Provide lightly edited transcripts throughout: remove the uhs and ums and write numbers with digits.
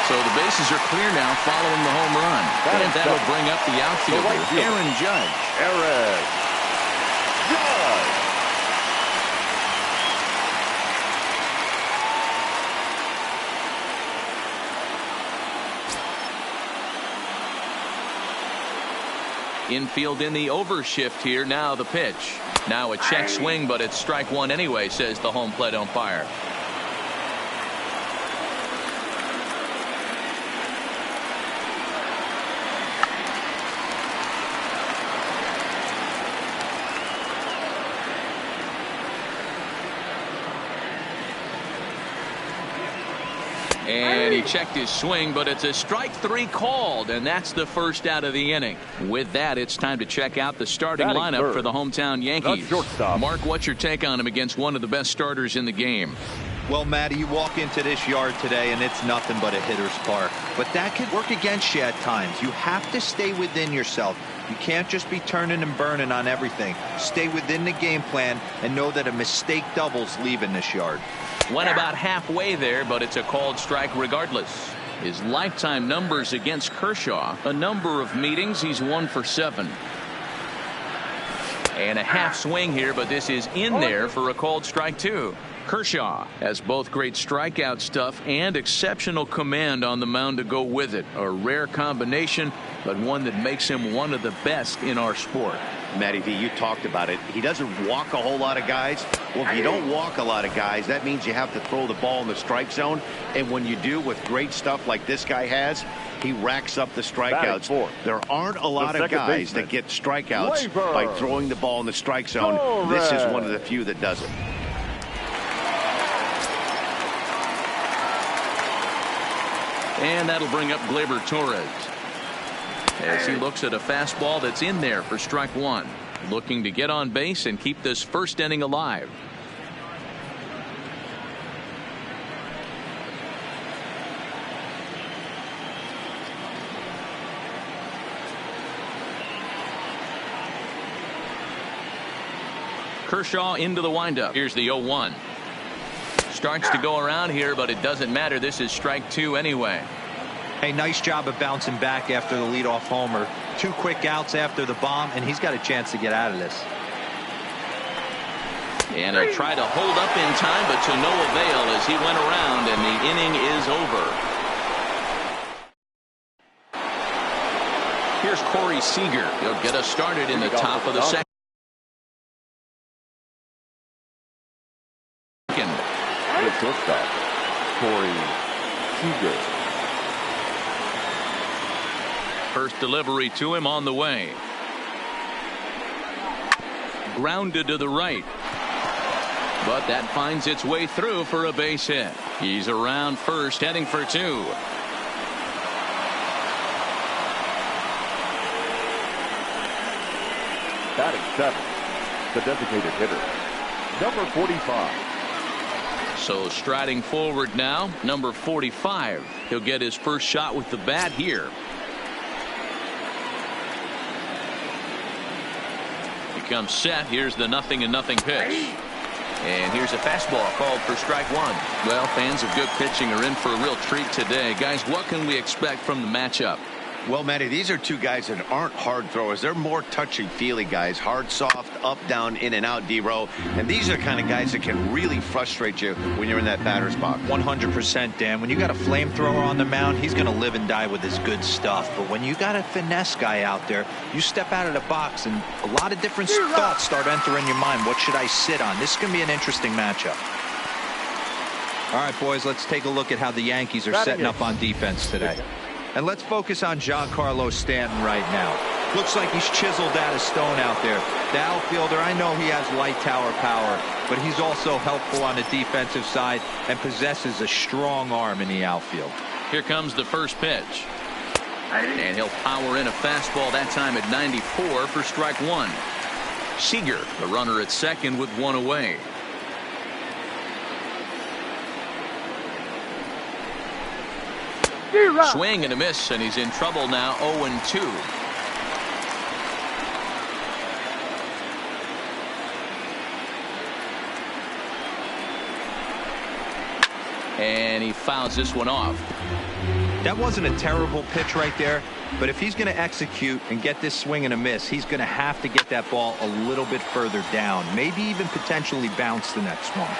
So the bases are clear now following the home run. And that'll bring up the outfielder, Aaron Judge. Aaron Judge. Infield in the overshift here. Now the pitch. Now a check swing, but it's strike one anyway, says the home plate umpire. And he checked his swing, but it's a strike three called, and that's the first out of the inning. With that, it's time to check out the starting lineup for the hometown Yankees. Mark, what's your take on him against one of the best starters in the game? Well, Matty, you walk into this yard today and it's nothing but a hitter's park. But that could work against you at times. You have to stay within yourself. You can't just be turning and burning on everything. Stay within the game plan and know that a mistake doubles leaving this yard. Went about halfway there, but it's a called strike regardless. His lifetime numbers against Kershaw, a number of meetings, he's 1 for 7. And a half swing here, but this is in there for a called strike two. Kershaw has both great strikeout stuff and exceptional command on the mound to go with it. A rare combination, but one that makes him one of the best in our sport. Matty V, you talked about it. He doesn't walk a whole lot of guys. Well, if you don't walk a lot of guys, that means you have to throw the ball in the strike zone. And when you do with great stuff like this guy has, he racks up the strikeouts. There aren't a lot of guys that get strikeouts by throwing the ball in the strike zone. This is one of the few that does it. And that'll bring up Gleyber Torres as he looks at a fastball that's in there for strike one, looking to get on base and keep this first inning alive. Kershaw into the windup. Here's the 0-1. Starts to go around here, but it doesn't matter. This is strike two anyway. Hey, nice job of bouncing back after the leadoff homer. 2 quick outs after the bomb, and he's got a chance to get out of this. And he'll try to hold up in time, but to no avail as he went around, and the inning is over. Here's Corey Seager. He'll get us started in the top of the second. The shortstop, Corey Seager. First delivery to him on the way. Grounded to the right. But that finds its way through for a base hit. He's around first, heading for 2. Batting 7th, the designated hitter, number 45. So striding forward now, number 45. He'll get his first shot with the bat here. He comes set. Here's the 0-0 pitch. And here's a fastball called for strike one. Well, fans of good pitching are in for a real treat today. Guys, what can we expect from the matchup? Well, Matty, these are two guys that aren't hard throwers. They're more touchy-feely guys. Hard, soft, up, down, in and out, D-row. And these are the kind of guys that can really frustrate you when you're in that batter's box. 100%, Dan. When you got a flamethrower on the mound, he's going to live and die with his good stuff. But when you got a finesse guy out there, you step out of the box and a lot of different thoughts start entering your mind. What should I sit on? This is going to be an interesting matchup. All right, boys, let's take a look at how the Yankees are setting up on defense today. And let's focus on Giancarlo Stanton right now. Looks like he's chiseled out of stone out there. The outfielder, I know he has light tower power, but he's also helpful on the defensive side and possesses a strong arm in the outfield. Here comes the first pitch. And he'll power in a fastball, that time at 94 for strike one. Seager, the runner at second with one away. Swing and a miss, and he's in trouble now. 0-2. And he fouls this one off. That wasn't a terrible pitch right there, but if he's going to execute and get this swing and a miss, he's going to have to get that ball a little bit further down, maybe even potentially bounce the next one.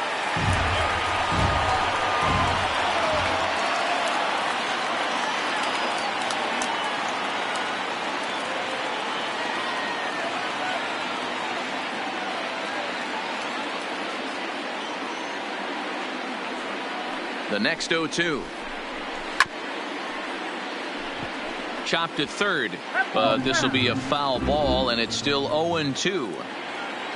The next 0-2. Chopped at third, but this will be a foul ball, and it's still 0-2.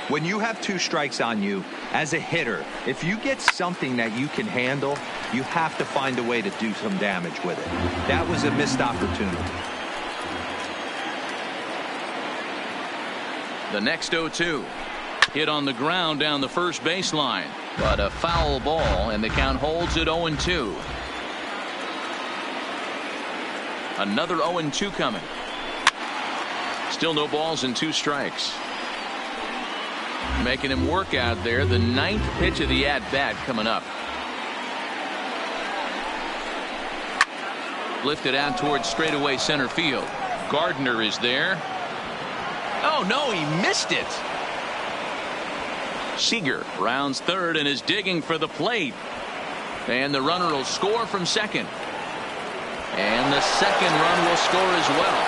When you have 2 strikes on you, as a hitter, if you get something that you can handle, you have to find a way to do some damage with it. That was a missed opportunity. The next 0-2. Hit on the ground down the first baseline, but a foul ball, and the count holds at 0-2. Another 0-2 coming. Still no balls and 2 strikes. Making him work out there. The 9th pitch of the at-bat coming up. Lifted out towards straightaway center field. Gardner is there. Oh no, he missed it. Seager rounds third and is digging for the plate. And the runner will score from second. And the second run will score as well.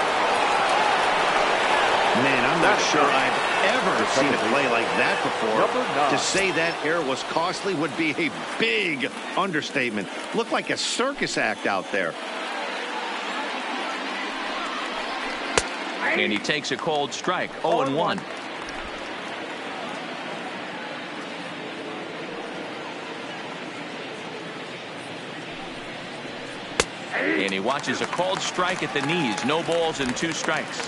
Man, I'm not sure I've ever seen a play like that before. To say that error was costly would be a big understatement. Looked like a circus act out there. And he takes a cold strike. 0-1. And he watches a called strike at the knees. No balls and 2 strikes.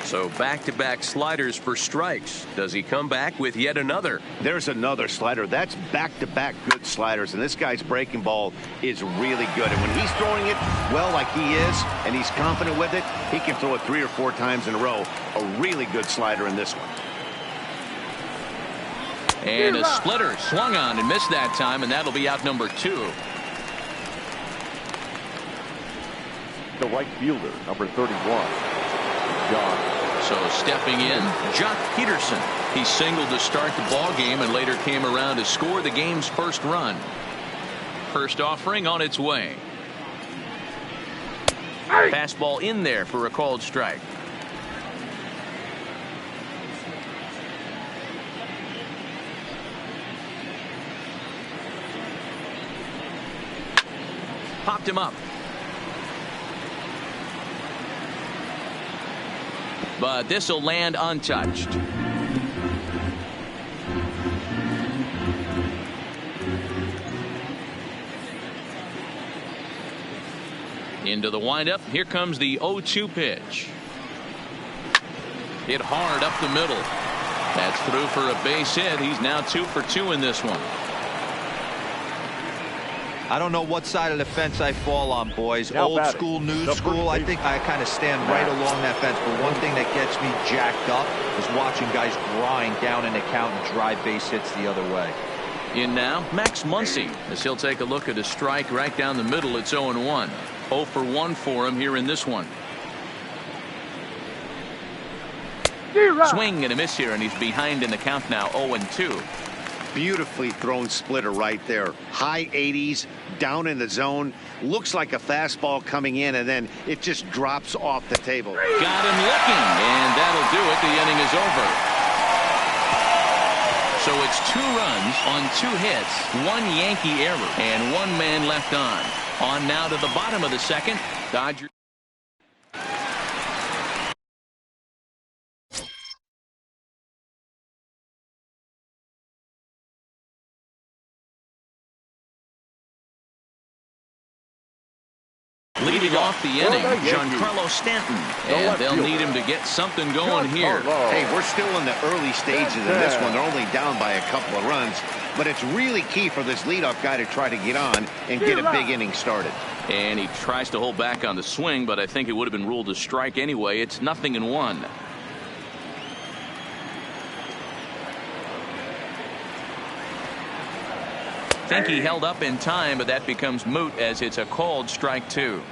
So back-to-back sliders for strikes. Does he come back with yet another? There's another slider. That's back-to-back good sliders. And this guy's breaking ball is really good. And when he's throwing it well like he is, and he's confident with it, he can throw it 3 or 4 times in a row. A really good slider in this one. And a splitter swung on and missed that time, and that'll be out number 2. The right fielder, number 31, John. So stepping in, Jock Peterson. He singled to start the ball game and later came around to score the game's first run. First offering on its way. Fastball in there for a called strike. Popped him up. But this will land untouched. Into the windup. Here comes the 0-2 pitch. Hit hard up the middle. That's through for a base hit. He's now 2 for 2 in this one. I don't know what side of the fence I fall on, boys. Now Old batting, school, new the school. I think I kind of stand right along that fence. But one thing that gets me jacked up is watching guys grind down in the count and drive base hits the other way. In now, Max Muncy, as he'll take a look at a strike right down the middle. It's 0-1. 0 for 1 for him here in this one. Swing and a miss here, and he's behind in the count now. 0-2. Beautifully thrown splitter right there. High 80s, down in the zone. Looks like a fastball coming in, and then it just drops off the table. Got him looking, and that'll do it. The inning is over. So it's 2 runs on 2 hits, 1 Yankee error, and 1 man left on. On now to the bottom of the second. Dodgers. Leading off the inning, Giancarlo Stanton. And they'll need him to get something going here. Hey, we're still in the early stages of this one. They're only down by a couple of runs. But it's really key for this leadoff guy to try to get on and get a big inning started. And he tries to hold back on the swing, but I think it would have been ruled a strike anyway. It's 0-1. Think he held up in time, but that becomes moot as it's a called strike 2.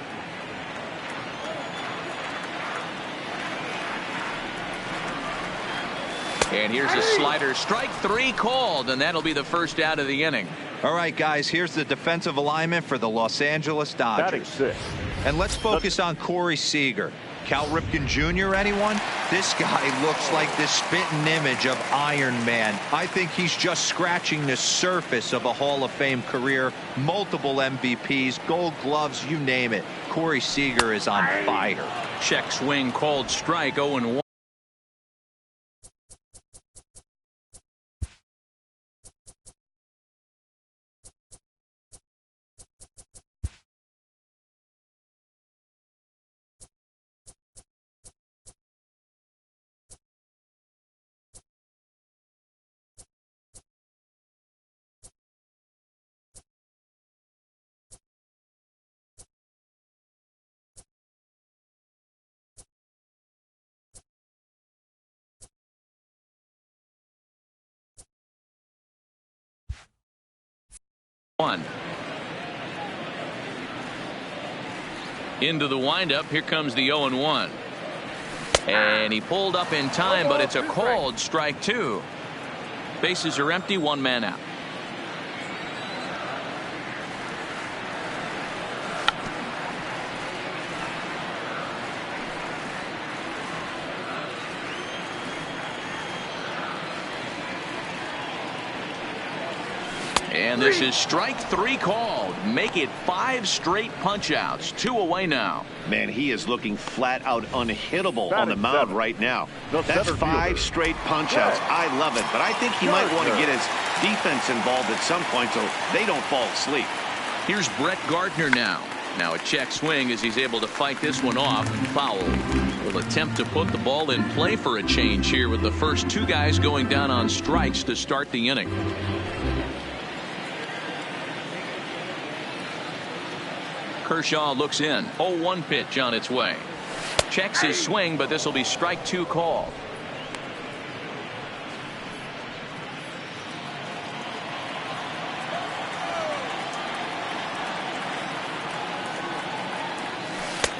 And here's a slider. Strike 3 called, and that'll be the first out of the inning. All right, guys, here's the defensive alignment for the Los Angeles Dodgers. Batting 6. And let's focus on Corey Seager. Cal Ripken Jr., anyone? This guy looks like the spitting image of Iron Man. I think he's just scratching the surface of a Hall of Fame career. Multiple MVPs, Gold Gloves, you name it. Corey Seager is on fire. Check swing called strike 0-1. Into the windup. Here comes the 0-1. And he pulled up in time, but it's a called strike 2. Bases are empty, 1 man out. And this is strike 3 called. Make it 5 straight punch outs. 2 away now. Man, he is looking flat out unhittable on the mound right now. That's 5 straight punch outs. I love it, but I think he might want to get his defense involved at some point so they don't fall asleep. Here's Brett Gardner now. Now a check swing as he's able to fight this one off. Foul. Will attempt to put the ball in play for a change here with the first 2 guys going down on strikes to start the inning. Kershaw looks in. 0-1 pitch on its way. Checks his swing, but this will be strike 2 called.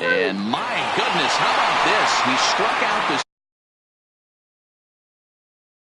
And my goodness, how about this? He struck out the